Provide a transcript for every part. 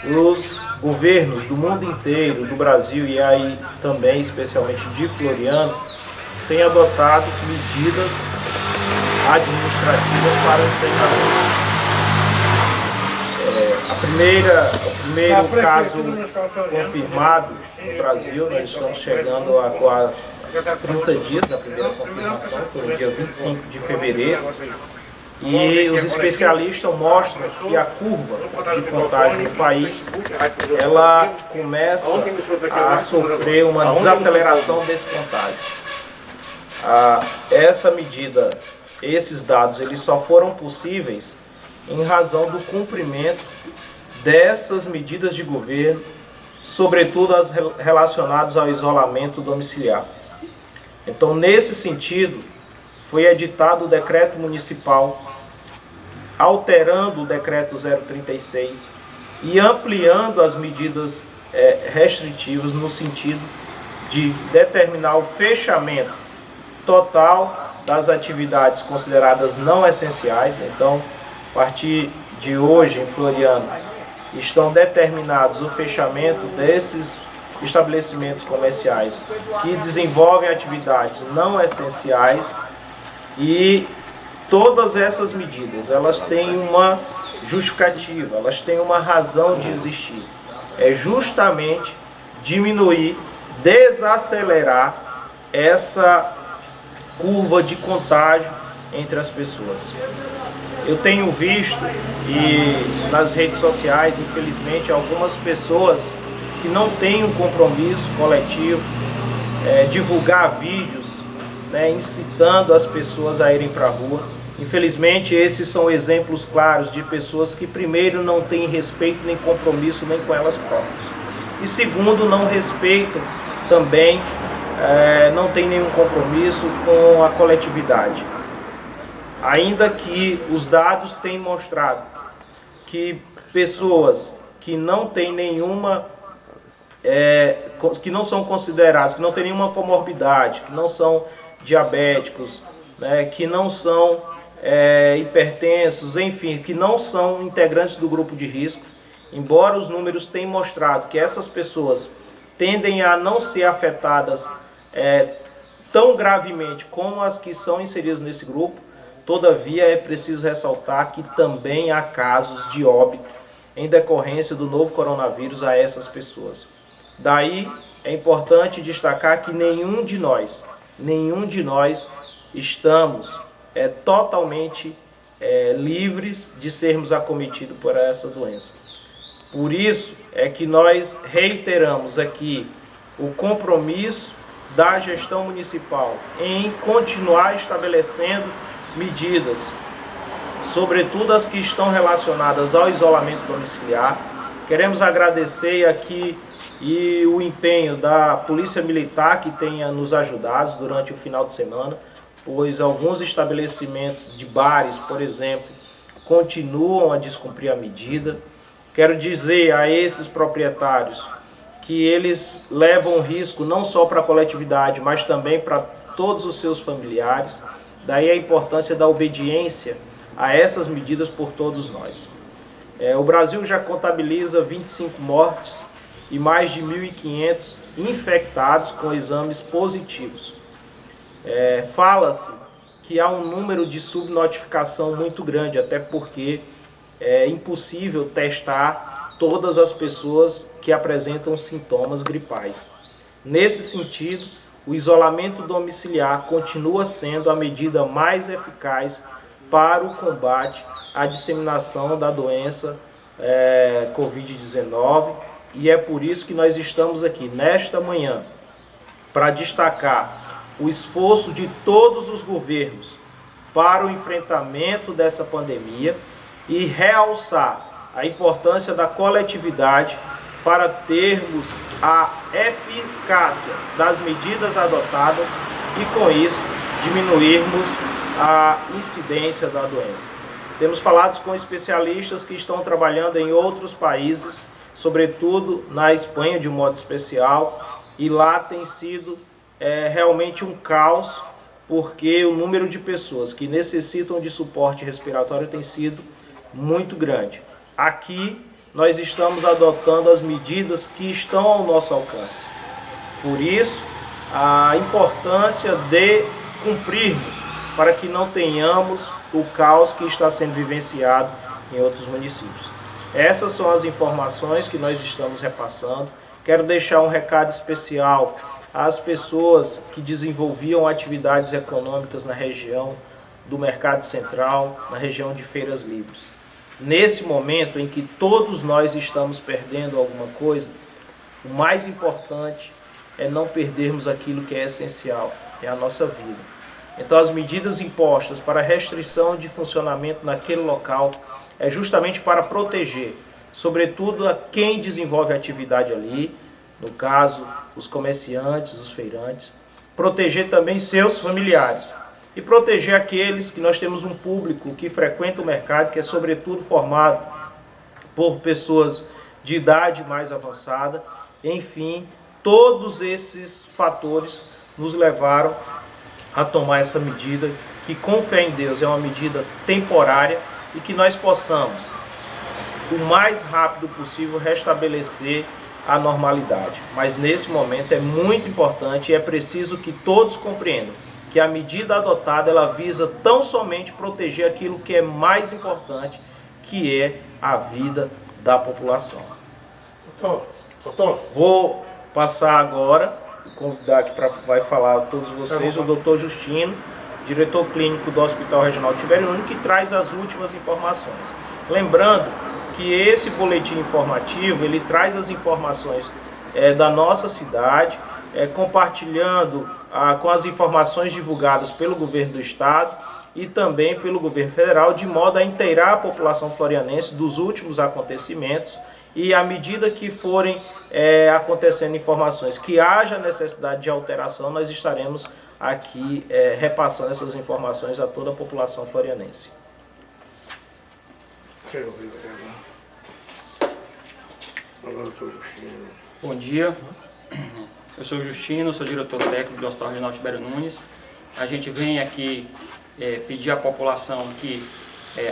Os governos do mundo inteiro, do Brasil e aí também especialmente de Floriano, têm adotado medidas administrativas para o enfrentamento. O primeiro caso confirmado no Brasil, nós estamos chegando a quase 30 dias da primeira confirmação, foi no dia 25 de fevereiro, e os especialistas mostram que a curva de contágio no país, ela começa a sofrer uma desaceleração desse contágio. Essa medida, esses dados, eles só foram possíveis em razão do cumprimento dessas medidas de governo, sobretudo as relacionadas ao isolamento domiciliar. Então, nesse sentido, foi editado o decreto municipal, alterando o decreto 036 e ampliando as medidas restritivas no sentido de determinar o fechamento total das atividades consideradas não essenciais. Então, a partir de hoje, em Floriano, estão determinados o fechamento desses estabelecimentos comerciais que desenvolvem atividades não essenciais, e todas essas medidas, elas têm uma justificativa, elas têm uma razão de existir. É justamente diminuir, desacelerar essa curva de contágio entre as pessoas. Eu tenho visto, e nas redes sociais, infelizmente, algumas pessoas que não têm um compromisso coletivo, divulgar vídeos, incitando as pessoas a irem para a rua. Infelizmente, esses são exemplos claros de pessoas que, primeiro, não têm respeito nem compromisso nem com elas próprias. E segundo, não respeitam também, não têm nenhum compromisso com a coletividade. Ainda que os dados têm mostrado que pessoas que não têm nenhuma, que não são consideradas, que não têm nenhuma comorbidade, que não são diabéticos, que não são hipertensos, enfim, que não são integrantes do grupo de risco, embora os números tenham mostrado que essas pessoas tendem a não ser afetadas tão gravemente como as que são inseridas nesse grupo, todavia é preciso ressaltar que também há casos de óbito em decorrência do novo coronavírus a essas pessoas. Daí é importante destacar que nenhum de nós estamos totalmente livres de sermos acometidos por essa doença. Por isso é que nós reiteramos aqui o compromisso da gestão municipal em continuar estabelecendo medidas, sobretudo as que estão relacionadas ao isolamento domiciliar. Queremos agradecer aqui e o empenho da Polícia Militar, que tenha nos ajudado durante o final de semana, pois alguns estabelecimentos de bares, por exemplo, continuam a descumprir a medida. Quero dizer a esses proprietários que eles levam risco não só para a coletividade, mas também para todos os seus familiares. Daí a importância da obediência a essas medidas por todos nós. O Brasil já contabiliza 25 mortes e mais de 1.500 infectados com exames positivos. Fala-se que há um número de subnotificação muito grande, até porque é impossível testar todas as pessoas que apresentam sintomas gripais. Nesse sentido, o isolamento domiciliar continua sendo a medida mais eficaz para o combate à disseminação da doença Covid-19, e é por isso que nós estamos aqui nesta manhã para destacar o esforço de todos os governos para o enfrentamento dessa pandemia e realçar a importância da coletividade para termos a eficácia das medidas adotadas e, com isso, diminuirmos a incidência da doença. Temos falado com especialistas que estão trabalhando em outros países, sobretudo na Espanha de um modo especial, e lá tem sido realmente um caos, porque o número de pessoas que necessitam de suporte respiratório tem sido muito grande. Aqui nós estamos adotando as medidas que estão ao nosso alcance. Por isso, a importância de cumprirmos, para que não tenhamos o caos que está sendo vivenciado em outros municípios. Essas são as informações que nós estamos repassando. Quero deixar um recado especial às pessoas que desenvolviam atividades econômicas na região do Mercado Central, na região de Feiras Livres. Nesse momento em que todos nós estamos perdendo alguma coisa, o mais importante é não perdermos aquilo que é essencial, é a nossa vida. Então, as medidas impostas para restrição de funcionamento naquele local é justamente para proteger, sobretudo, a quem desenvolve atividade ali, no caso, os comerciantes, os feirantes, proteger também seus familiares e proteger aqueles que nós temos um público que frequenta o mercado, que é sobretudo formado por pessoas de idade mais avançada. Enfim, todos esses fatores nos levaram a tomar essa medida, que com fé em Deus é uma medida temporária e que nós possamos, o mais rápido possível, restabelecer a normalidade. Mas nesse momento é muito importante e é preciso que todos compreendam que a medida adotada ela visa tão somente proteger aquilo que é mais importante, que é a vida da população. Vou passar agora, convidar aqui para vai falar a todos vocês o Dr. Justino, diretor clínico do Hospital Regional Tibério Nunes, que traz as últimas informações. Lembrando que esse boletim informativo, ele traz as informações da nossa cidade, compartilhando com as informações divulgadas pelo governo do estado e também pelo governo federal, de modo a inteirar a população florianense dos últimos acontecimentos, e à medida que forem acontecendo informações que haja necessidade de alteração, nós estaremos aqui repassando essas informações a toda a população florianense. Bom dia, eu sou o Justino, sou diretor técnico do Hospital Regional Tibério Nunes. A gente vem aqui pedir à população que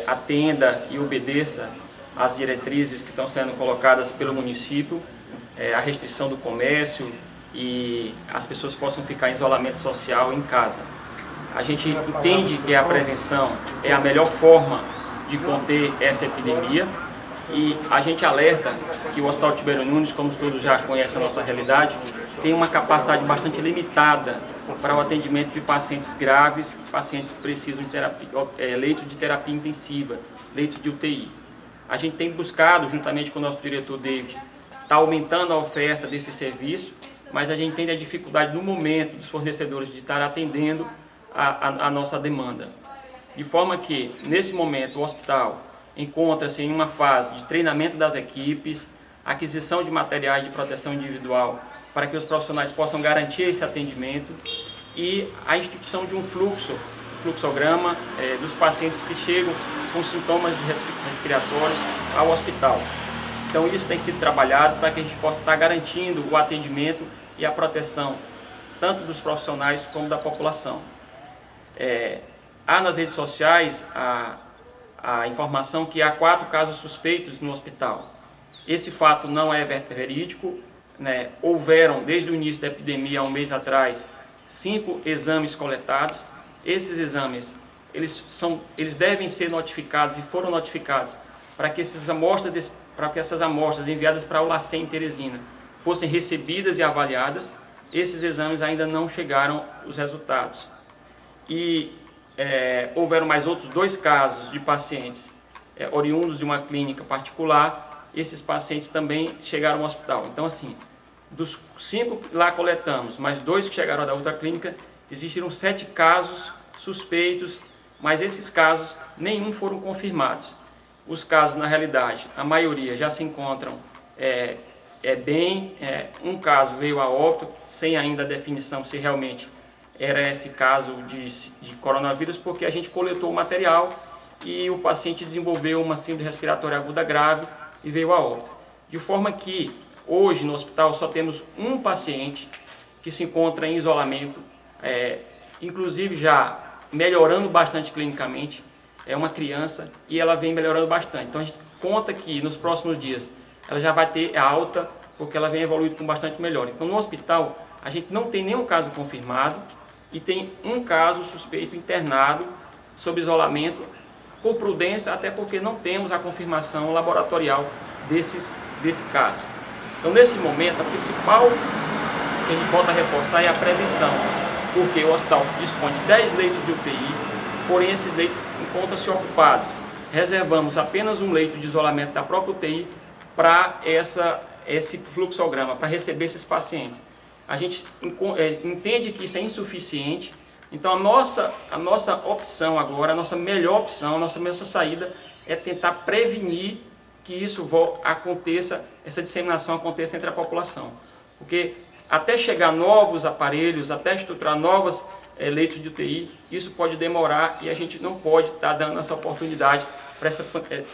atenda e obedeça às diretrizes que estão sendo colocadas pelo município, a restrição do comércio e as pessoas possam ficar em isolamento social em casa. A gente entende que a prevenção é a melhor forma de conter essa epidemia e a gente alerta que o Hospital Tibério Nunes, como todos já conhecem a nossa realidade, tem uma capacidade bastante limitada para o atendimento de pacientes graves, pacientes que precisam de leitos de terapia intensiva, leitos de UTI. A gente tem buscado, juntamente com o nosso diretor David, está aumentando a oferta desse serviço, mas a gente tem a dificuldade no momento dos fornecedores de estar atendendo a nossa demanda. De forma que, nesse momento, o hospital encontra-se em uma fase de treinamento das equipes, aquisição de materiais de proteção individual para que os profissionais possam garantir esse atendimento e a instituição de um fluxograma dos pacientes que chegam com sintomas respiratórios ao hospital. Então isso tem sido trabalhado para que a gente possa estar garantindo o atendimento e a proteção tanto dos profissionais como da população. Há nas redes sociais a informação que há 4 casos suspeitos no hospital. Esse fato não é verídico, né? Houveram, desde o início da epidemia, há um mês atrás, 5 exames coletados. Esses exames, eles devem ser notificados e foram notificados para que essas amostras enviadas para o LACEN em Teresina fossem recebidas e avaliadas. Esses exames ainda não chegaram os resultados. E houveram mais outros 2 casos de pacientes oriundos de uma clínica particular. Esses pacientes também chegaram ao hospital. Então, assim, dos 5 lá coletamos, mais 2 que chegaram da outra clínica, existiram 7 casos suspeitos, mas esses casos nenhum foram confirmados. Os casos, na realidade, a maioria já se encontram bem. Um caso veio a óbito, sem ainda a definição se realmente era esse caso de coronavírus, porque a gente coletou o material e o paciente desenvolveu uma síndrome respiratória aguda grave e veio a óbito. De forma que hoje no hospital só temos um paciente que se encontra em isolamento, inclusive já melhorando bastante clinicamente, é uma criança e ela vem melhorando bastante. Então a gente conta que nos próximos dias ela já vai ter alta, porque ela vem evoluindo com bastante melhora. Então, no hospital, a gente não tem nenhum caso confirmado e tem um caso suspeito internado sob isolamento, por prudência, até porque não temos a confirmação laboratorial desse caso. Então, nesse momento, a principal que a gente volta a reforçar é a prevenção, porque o hospital dispõe de 10 leitos de UTI, porém esses leitos encontram-se ocupados. Reservamos apenas um leito de isolamento da própria UTI para esse fluxograma, para receber esses pacientes. A gente entende que isso é insuficiente, então a nossa opção agora, a nossa melhor opção, a nossa melhor saída é tentar prevenir que isso aconteça, essa disseminação aconteça entre a população. Porque até chegar novos aparelhos, até estruturar novos leitos de UTI, isso pode demorar e a gente não pode estar dando essa oportunidade para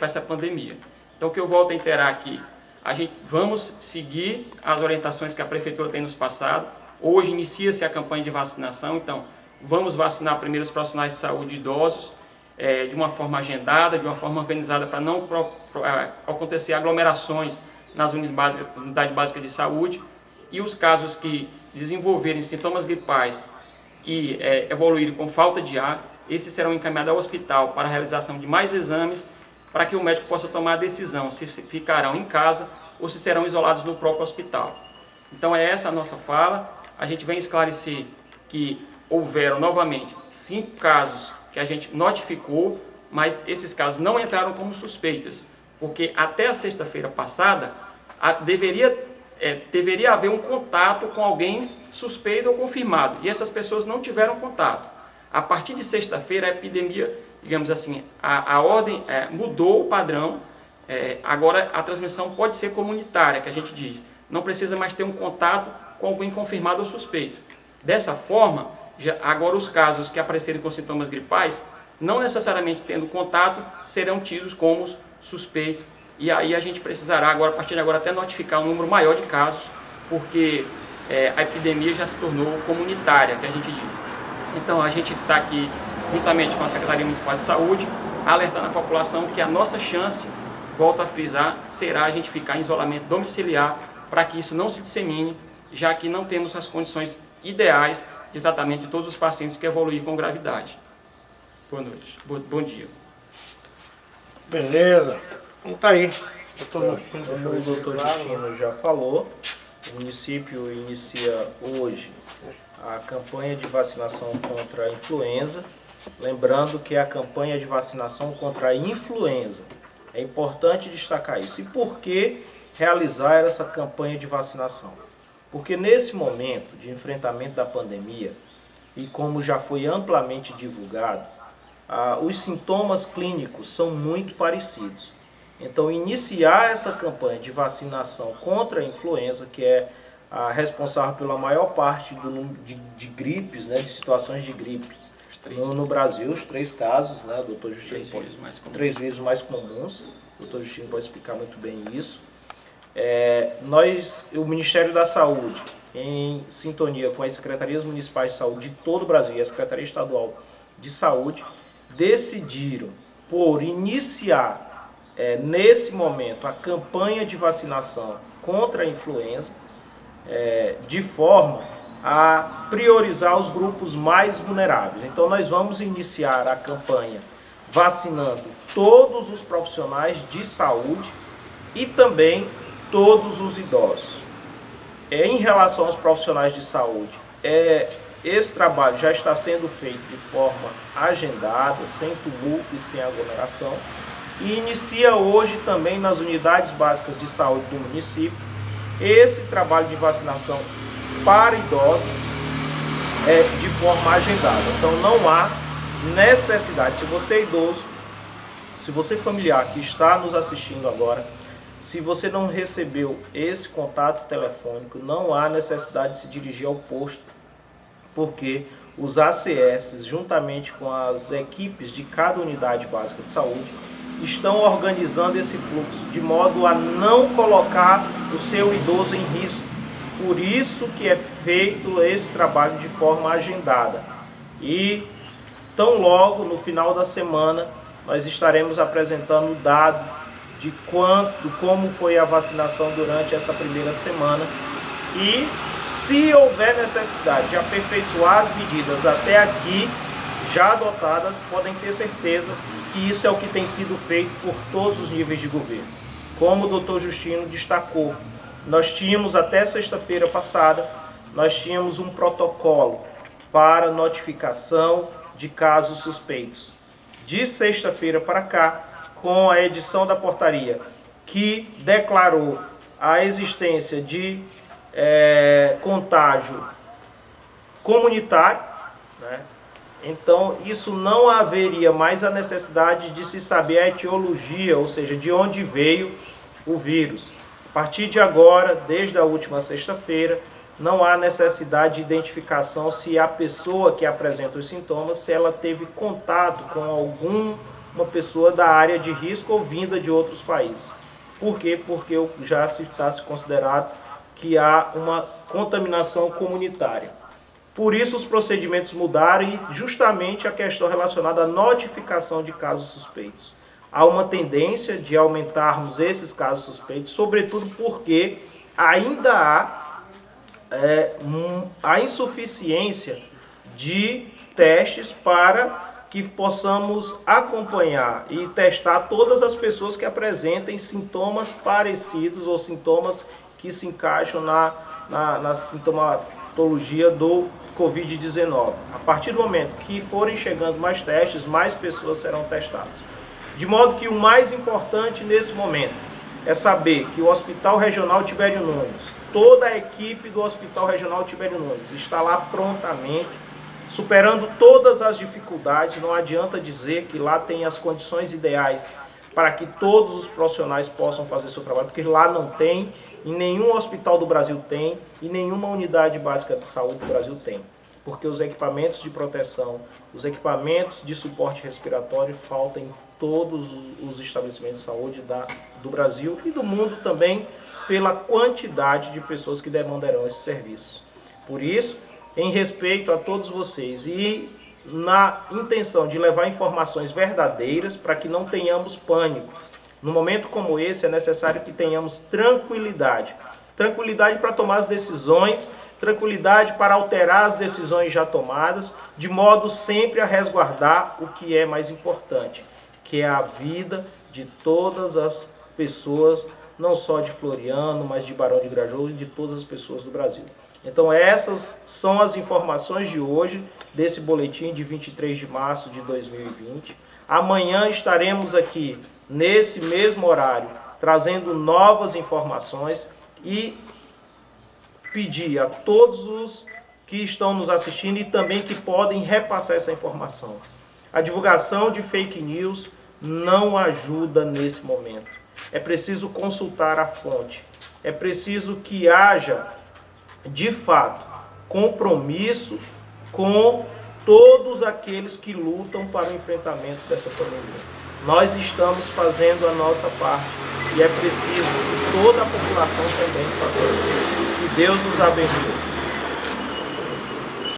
essa pandemia. Então, o que eu volto a reiterar aqui, a gente vamos seguir as orientações que a Prefeitura tem nos passado. Hoje inicia-se a campanha de vacinação, então vamos vacinar primeiro os profissionais de saúde idosos, de uma forma agendada, de uma forma organizada, para não acontecer aglomerações nas unidades básicas de saúde. E os casos que desenvolverem sintomas gripais e evoluírem com falta de ar, esses serão encaminhados ao hospital para a realização de mais exames, para que o médico possa tomar a decisão se ficarão em casa ou se serão isolados no próprio hospital. Então é essa a nossa fala. A gente vem esclarecer que houveram novamente 5 casos que a gente notificou, mas esses casos não entraram como suspeitas, porque até a sexta-feira passada deveria haver um contato com alguém suspeito ou confirmado, e essas pessoas não tiveram contato. A partir de sexta-feira, a epidemia, digamos assim, a ordem mudou o padrão, agora a transmissão pode ser comunitária, que a gente diz, não precisa mais ter um contato com alguém confirmado ou suspeito. Dessa forma, agora os casos que aparecerem com sintomas gripais, não necessariamente tendo contato, serão tidos como suspeitos. E aí a gente precisará, agora, a partir de agora, até notificar um número maior de casos, porque a epidemia já se tornou comunitária, que a gente diz. Então a gente está aqui, juntamente com a Secretaria Municipal de Saúde, alertando a população que a nossa chance, volto a frisar, será a gente ficar em isolamento domiciliar, para que isso não se dissemine, já que não temos as condições ideais de tratamento de todos os pacientes que evoluem com gravidade. Boa noite. Bom dia. Beleza. Então tá aí. Como o doutor Justino já falou, o município inicia hoje a campanha de vacinação contra a influenza. Lembrando que é a campanha de vacinação contra a influenza. É importante destacar isso. E por que realizar essa campanha de vacinação? Porque nesse momento de enfrentamento da pandemia, e como já foi amplamente divulgado, os sintomas clínicos são muito parecidos. Então, iniciar essa campanha de vacinação contra a influenza, que é a responsável pela maior parte de gripes, né, de situações de gripes no Brasil, os 3 casos, né, o doutor Justino pode, 3 vezes mais comuns, o doutor Justino pode explicar muito bem isso. O Ministério da Saúde, em sintonia com as Secretarias Municipais de Saúde de todo o Brasil e a Secretaria Estadual de Saúde, decidiram por iniciar nesse momento a campanha de vacinação contra a influenza, de forma a priorizar os grupos mais vulneráveis. Então nós vamos iniciar a campanha vacinando todos os profissionais de saúde e também todos os idosos. Em relação aos profissionais de saúde, esse trabalho já está sendo feito de forma agendada, sem tumulto e sem aglomeração, e inicia hoje também nas unidades básicas de saúde do município esse trabalho de vacinação para idosos de forma agendada. Então não há necessidade, se você é idoso, se você é familiar que está nos assistindo agora, se você não recebeu esse contato telefônico, não há necessidade de se dirigir ao posto, porque os ACS, juntamente com as equipes de cada unidade básica de saúde, estão organizando esse fluxo, de modo a não colocar o seu idoso em risco. Por isso que é feito esse trabalho de forma agendada. E tão logo no final da semana nós estaremos apresentando o dado de como foi a vacinação durante essa primeira semana e, se houver necessidade de aperfeiçoar as medidas até aqui já adotadas, podem ter certeza que isso é o que tem sido feito por todos os níveis de governo. Como o Dr. Justino destacou, nós tínhamos até sexta-feira passada, nós tínhamos um protocolo para notificação de casos suspeitos. De sexta-feira para cá, com a edição da portaria que declarou a existência de contágio comunitário, né? Então isso não haveria mais a necessidade de se saber a etiologia, ou seja, de onde veio o vírus. A partir de agora, desde a última sexta-feira, não há necessidade de identificação se a pessoa que apresenta os sintomas, se ela teve contato com alguma pessoa da área de risco ou vinda de outros países. Por quê? Porque já está se considerado que há uma contaminação comunitária. Por isso os procedimentos mudaram e justamente a questão relacionada à notificação de casos suspeitos. Há uma tendência de aumentarmos esses casos suspeitos, sobretudo porque ainda há a insuficiência de testes para que possamos acompanhar e testar todas as pessoas que apresentem sintomas parecidos ou sintomas que se encaixam na sintomatologia do Covid-19. A partir do momento que forem chegando mais testes, mais pessoas serão testadas. De modo que o mais importante nesse momento é saber que o Hospital Regional Tibério Nunes, toda a equipe do Hospital Regional Tibério Nunes está lá prontamente, superando todas as dificuldades. Não adianta dizer que lá tem as condições ideais para que todos os profissionais possam fazer seu trabalho, porque lá não tem, em nenhum hospital do Brasil tem, e nenhuma unidade básica de saúde do Brasil tem. Porque os equipamentos de proteção, os equipamentos de suporte respiratório faltam em todos os estabelecimentos de saúde do Brasil e do mundo também, pela quantidade de pessoas que demandarão esse serviço. Por isso, em respeito a todos vocês e na intenção de levar informações verdadeiras para que não tenhamos pânico, no momento como esse é necessário que tenhamos tranquilidade. Tranquilidade para tomar as decisões, tranquilidade para alterar as decisões já tomadas, de modo sempre a resguardar o que é mais importante, que é a vida de todas as pessoas, não só de Floriano, mas de Barão de Grajaú e de todas as pessoas do Brasil. Então essas são as informações de hoje, desse boletim de 23 de março de 2020. Amanhã estaremos aqui, nesse mesmo horário, trazendo novas informações e pedir a todos os que estão nos assistindo e também que podem repassar essa informação. A divulgação de fake news não ajuda nesse momento. É preciso consultar a fonte. É preciso que haja, de fato, compromisso com todos aqueles que lutam para o enfrentamento dessa pandemia. Nós estamos fazendo a nossa parte e é preciso que toda a população também faça isso. Que Deus nos abençoe.